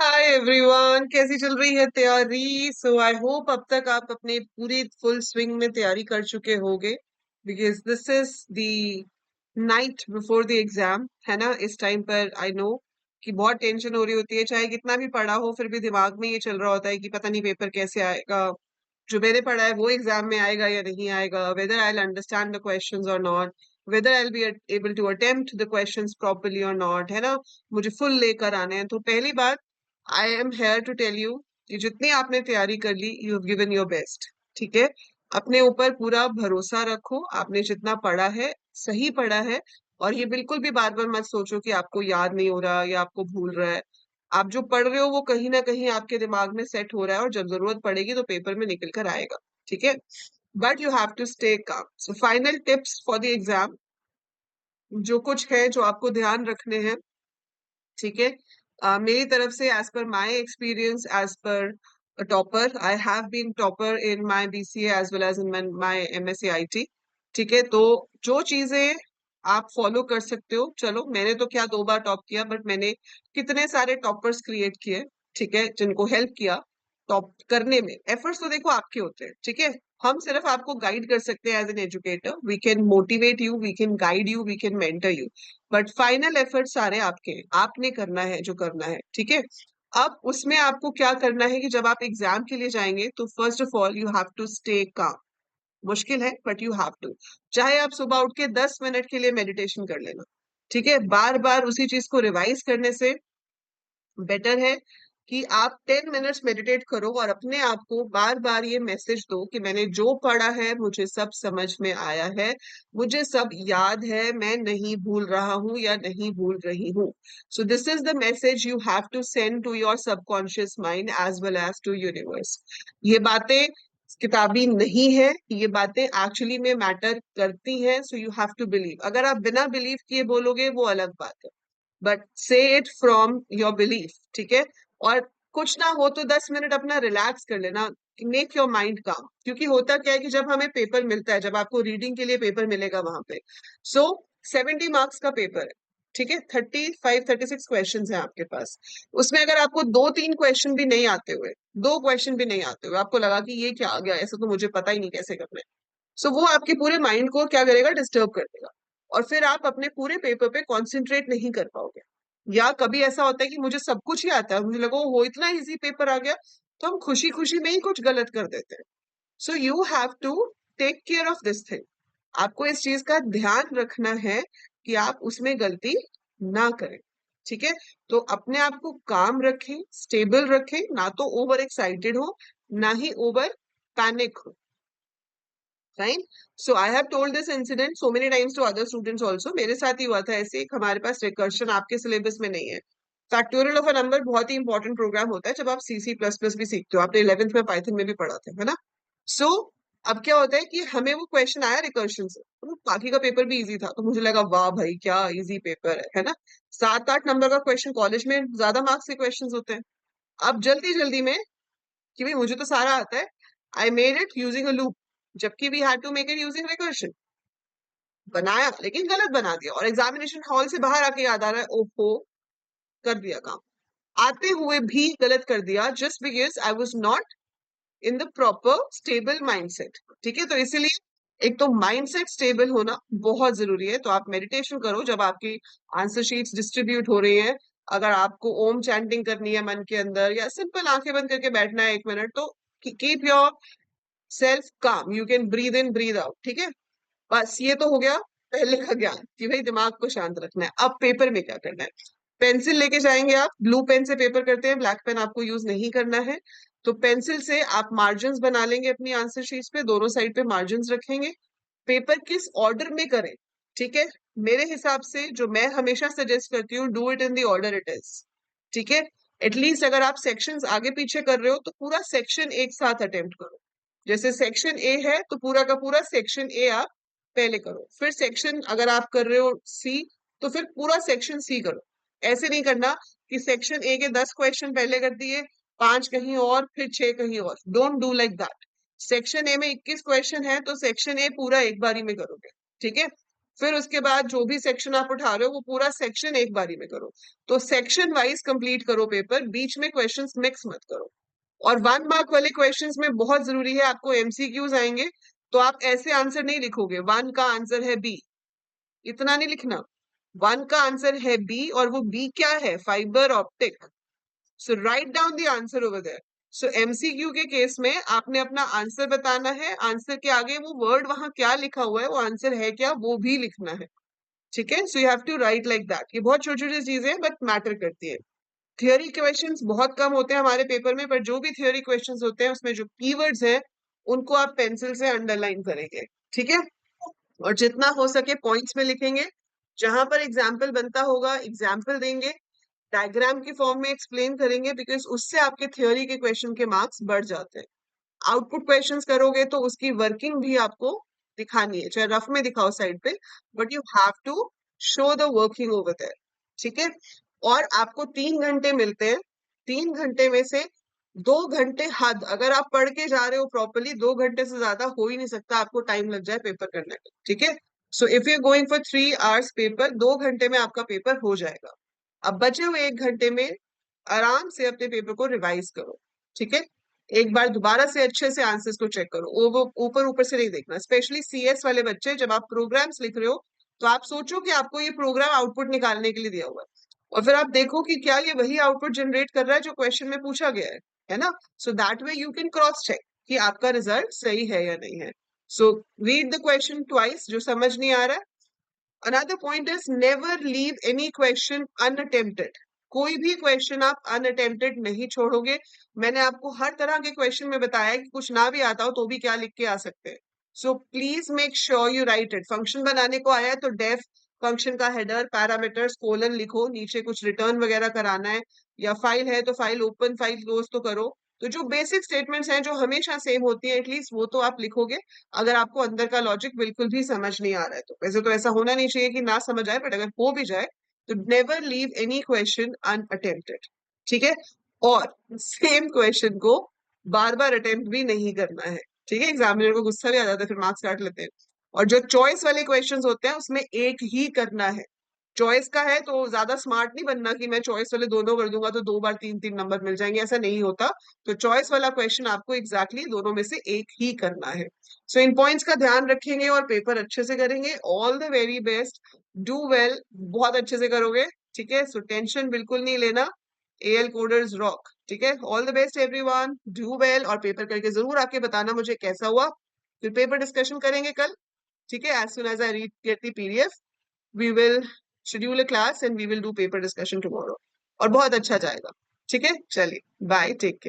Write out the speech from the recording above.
Hi everyone, कैसी चल रही है तैयारी? सो आई होप अब तक आप अपने पूरी फुल स्विंग में तैयारी कर चुके होगे, because this is the night before the exam, है ना? इस टाइम पर आई नो कि बहुत टेंशन हो रही होती है। चाहे कितना भी पढ़ा हो, फिर भी दिमाग में ये चल रहा होता है कि पता नहीं पेपर कैसे आएगा, जो मैंने पढ़ा है वो एग्जाम में आएगा या नहीं आएगा, whether I will understand the questions or not, whether I will be able to attempt the questions properly or not, है ना? मुझे फुल लेकर आने हैं। तो पहली बात, I am here to tell you कि जितनी आपने तैयारी कर ली, you have given your best. ठीक है? अपने ऊपर पूरा भरोसा रखो। आपने जितना पढ़ा है, सही पढ़ा है। और ये बिल्कुल भी बार बार मत सोचो कि आपको याद नहीं हो रहा या आपको भूल रहा है। आप जो पढ़ रहे हो वो कहीं ना कहीं आपके दिमाग में सेट हो रहा है, और जब जरूरत पड़ेगी तो पेपर में निकल कर आएगा। ठीक है? But you have to stay calm. So final tips for the exam, जो कुछ है जो आपको ध्यान रखने हैं। ठीक है? मेरी तरफ से, as per my experience, as per topper, I have been topper in my BCA as well as in my MSc IT. ठीक है? तो जो चीजें आप फॉलो कर सकते हो, चलो मैंने तो क्या 2 बार टॉप किया, बट मैंने कितने सारे टॉपर्स क्रिएट किए, ठीक है, जिनको हेल्प किया टॉप करने में। एफर्ट्स तो देखो आपके होते हैं, ठीक है? हम सिर्फ आपको गाइड कर सकते हैं as an educator. We can motivate you, we can guide you, we can mentor you, but final effort सारे आपके हैं। आपने करना है जो करना है। ठीक है? अब उसमें आपको क्या करना है कि जब आप एग्जाम के लिए जाएंगे तो first of all you have to stay calm. मुश्किल है, बट यू हैव टू। चाहे आप सुबह उठ के 10 मिनट के लिए मेडिटेशन कर लेना। ठीक है? बार बार उसी चीज को रिवाइज करने से बेटर है कि आप 10 मिनट्स मेडिटेट करो और अपने आप को बार बार ये मैसेज दो कि मैंने जो पढ़ा है मुझे सब समझ में आया है, मुझे सब याद है, मैं नहीं भूल रहा हूँ या नहीं भूल रही हूँ। So this is the message you have to send to your subconscious mind as well as to universe. ये बातें किताबी नहीं है, ये बातें एक्चुअली में मैटर करती हैं। So you have to believe. अगर आप बिना बिलीव किए बोलोगे वो अलग बात है, बट से इट फ्रॉम योर बिलीफ। ठीक है? और कुछ ना हो तो 10 मिनट अपना रिलैक्स कर लेना, मेक योर माइंड काम। क्योंकि होता क्या है कि जब हमें पेपर मिलता है, जब आपको रीडिंग के लिए पेपर मिलेगा वहां पे, सो 70 मार्क्स का पेपर है। ठीक है? 35 36 क्वेश्चन है आपके पास। उसमें अगर आपको 2 3 क्वेश्चन भी नहीं आते हुए, 2 क्वेश्चन भी नहीं आते हुए आपको लगा कि ये क्या आ गया, ऐसा तो मुझे पता ही नहीं कैसे करना है, सो वो आपके पूरे माइंड को क्या करेगा, डिस्टर्ब कर देगा। और फिर आप अपने पूरे पेपर पे कंसंट्रेट नहीं कर पाओगे। या कभी ऐसा होता है कि मुझे सब कुछ ही आता है, मुझे लगा वो इतना इजी पेपर आ गया, तो हम खुशी खुशी में ही कुछ गलत कर देते हैं। So you have to take care of this thing. आपको इस चीज का ध्यान रखना है कि आप उसमें गलती ना करें। ठीक है? तो अपने आप को काम रखें, स्टेबल रखें, ना तो ओवर एक्साइटेड हो, ना ही ओवर पैनिक हो। Fine? So I have told this incident so many times to other students also. मेरे साथ ही हुआ था ऐसे। एक हमारे पास रिकर्शन आपके सिलेबस में नहीं है। फैक्टोरियल ऑफ अ नंबर बहुत ही इंपॉर्टेंट प्रोग्राम होता है जब आप सी सी प्लस प्लस भी सीखते हो। आपने 11th में पाइथन में भी पढ़ा था, है ना? सो अब क्या होता है कि हमें वो क्वेश्चन आया रिकर्शन से, तो बाकी का पेपर भी इजी था, तो मुझे लगा वाह भाई क्या इजी पेपर है ना? 7 8 नंबर का क्वेश्चन, कॉलेज में ज्यादा मार्क्स के क्वेश्चन होते हैं। अब जल्दी जल्दी में कि भाई मुझे तो सारा आता है, I made it using a loop, जबकि we had to make it using recursion. बनाया लेकिन गलत बना दिया, और एग्जामिनेशन हॉल से बाहर आके याद आ रहा है, ओहो, कर दिया काम। आते हुए भी गलत कर दिया, just because I was not in the proper stable mindset. ठीक है? तो इसीलिए एक तो माइंडसेट स्टेबल होना बहुत जरूरी है। तो आप मेडिटेशन करो जब आपकी आंसर शीट्स डिस्ट्रीब्यूट हो रही है। अगर आपको ओम चैंटिंग करनी है मन के अंदर, या सिंपल आंखें बंद करके बैठना है 1 मिनट, तो कीप योर सेल्फ काम, you can breathe in breathe out. ठीक है? बस ये तो हो गया पहले का ज्ञान कि भाई दिमाग को शांत रखना है। अब पेपर में क्या करना है? पेंसिल लेके जाएंगे आप। ब्लू पेन से पेपर करते हैं, ब्लैक पेन आपको यूज नहीं करना है। तो पेंसिल से आप मार्जिन्स बना लेंगे अपनी आंसर शीट्स पे, दोनों साइड पे मार्जिन्स रखेंगे। पेपर किस ऑर्डर में करें? ठीक है? मेरे हिसाब से जो मैं हमेशा सजेस्ट करती हूँ, do it in the order it is. ठीक है? एटलीस्ट अगर आप सेक्शंस आगे पीछे कर रहे हो तो पूरा सेक्शन एक साथ अटेम्प्ट करो। जैसे सेक्शन ए है तो पूरा का पूरा सेक्शन ए आप पहले करो, फिर सेक्शन अगर आप कर रहे हो सी, तो फिर पूरा सेक्शन सी करो। ऐसे नहीं करना कि सेक्शन ए के 10 क्वेश्चन पहले कर दिए, 5 कहीं और, फिर 6 कहीं और। Don't do like that. Section A में 21 क्वेश्चन है तो सेक्शन ए पूरा एक बारी में करोगे। ठीक है? फिर उसके बाद जो भी सेक्शन आप उठा रहे हो वो पूरा सेक्शन एक बारी में करो। तो सेक्शन वाइज कंप्लीट करो पेपर, बीच में क्वेश्चंस मिक्स मत करो। और 1 मार्क वाले क्वेश्चंस में बहुत जरूरी है, आपको एमसीक्यूज आएंगे, तो आप ऐसे आंसर नहीं लिखोगे 1 का आंसर है बी, इतना नहीं लिखना। 1 का आंसर है बी, और वो बी क्या है? Fibre optic. So write down the answer over there. So MCQ के केस में आपने अपना आंसर बताना है, आंसर के आगे वो वर्ड वहां क्या लिखा हुआ है, वो आंसर है क्या, वो भी लिखना है। ठीक है, so you have to write like that. ये बहुत छोटी छोटी चीजें हैं, बट मैटर करती है। थियोरी क्वेश्चंस बहुत कम होते हैं हमारे पेपर में, पर जो भी थियोरी क्वेश्चंस होते हैं उसमें जो कीवर्ड्स हैं उनको आप पेंसिल से अंडरलाइन करेंगे। ठीक है, और जितना हो सके पॉइंट्स में लिखेंगे। जहां पर एग्जाम्पल बनता होगा एग्जाम्पल देंगे, डायग्राम के फॉर्म में एक्सप्लेन करेंगे, बिकॉज उससे आपके थ्योरी के क्वेश्चन के मार्क्स बढ़ जाते हैं। आउटपुट क्वेश्चंस करोगे तो उसकी वर्किंग भी आपको दिखानी है, चाहे रफ में दिखाओ साइड पे, but you have to show the working over there. ठीक है, और आपको 3 घंटे मिलते हैं। 3 घंटे में से 2 घंटे हद, अगर आप पढ़ के जा रहे हो प्रॉपरली, 2 घंटे से ज्यादा हो ही नहीं सकता आपको टाइम लग जाए पेपर करने में। ठीक है, so if you going for 3 hours paper, 2 घंटे में आपका पेपर हो जाएगा। अब बचे हुए 1 घंटे में आराम से अपने पेपर को रिवाइज करो। ठीक है, एक बार दोबारा से अच्छे से आंसर्स को चेक करो, वो ऊपर ऊपर से नहीं देखना। स्पेशली सीएस वाले बच्चे, जब आप प्रोग्राम्स लिख रहे हो तो आप सोचो कि आपको ये प्रोग्राम आउटपुट निकालने के लिए दिया हुआ है, और फिर आप देखो कि क्या ये वही आउटपुट जनरेट कर रहा है जो क्वेश्चन में पूछा गया है ना? So that way you can cross check कि आपका रिजल्ट सही है या नहीं है। So read the question twice, जो समझ नहीं आ रहा है। Another point is never leave any question unattempted. कोई भी क्वेश्चन आप अनअटेम्प्टेड नहीं छोड़ोगे। मैंने आपको हर तरह के क्वेश्चन में बताया कि कुछ ना भी आता हो तो भी क्या लिख के आ सकते हैं। So please make sure you right it. Function बनाने को आया है तो डेफ फंक्शन का हेडर, पैरामीटर्स, कोलन लिखो, नीचे कुछ रिटर्न वगैरह कराना है, या फाइल है तो फाइल ओपन, फाइल क्लोज तो करो। तो जो बेसिक स्टेटमेंट्स हैं जो हमेशा सेम होती है, एटलीस्ट वो तो आप लिखोगे, अगर आपको अंदर का लॉजिक बिल्कुल भी समझ नहीं आ रहा है तो। वैसे तो ऐसा होना नहीं चाहिए कि ना समझ आए, बट अगर हो भी जाए तो never leave any question unattempted. ठीक है, और सेम क्वेश्चन को बार बार अटेम्प्ट भी नहीं करना है। ठीक है, एग्जामिनर को गुस्सा भी आ जाता है, फिर मार्क्स काट लेते हैं। और जो चॉइस वाले क्वेश्चंस होते हैं उसमें एक ही करना है। चॉइस का है तो ज्यादा स्मार्ट नहीं बनना कि मैं चॉइस वाले दोनों कर दूंगा तो 2 बार 3-3 नंबर मिल जाएंगे, ऐसा नहीं होता। तो चॉइस वाला क्वेश्चन आपको एग्जैक्टली दोनों में से एक ही करना है। सो इन पॉइंट्स का ध्यान रखेंगे और पेपर अच्छे से करेंगे। All the very best, do well, बहुत अच्छे से करोगे। ठीक है, सो टेंशन बिल्कुल नहीं लेना। AL coders rock. ठीक है, all the best everyone, do well, और पेपर करके जरूर आके बताना मुझे कैसा हुआ। फिर पेपर डिस्कशन करेंगे कल। ठीक है, as soon as I read get the PDF we will schedule a class and we will do paper discussion tomorrow, और बहुत अच्छा जाएगा। ठीक है, चलिए बाय, टेक केयर।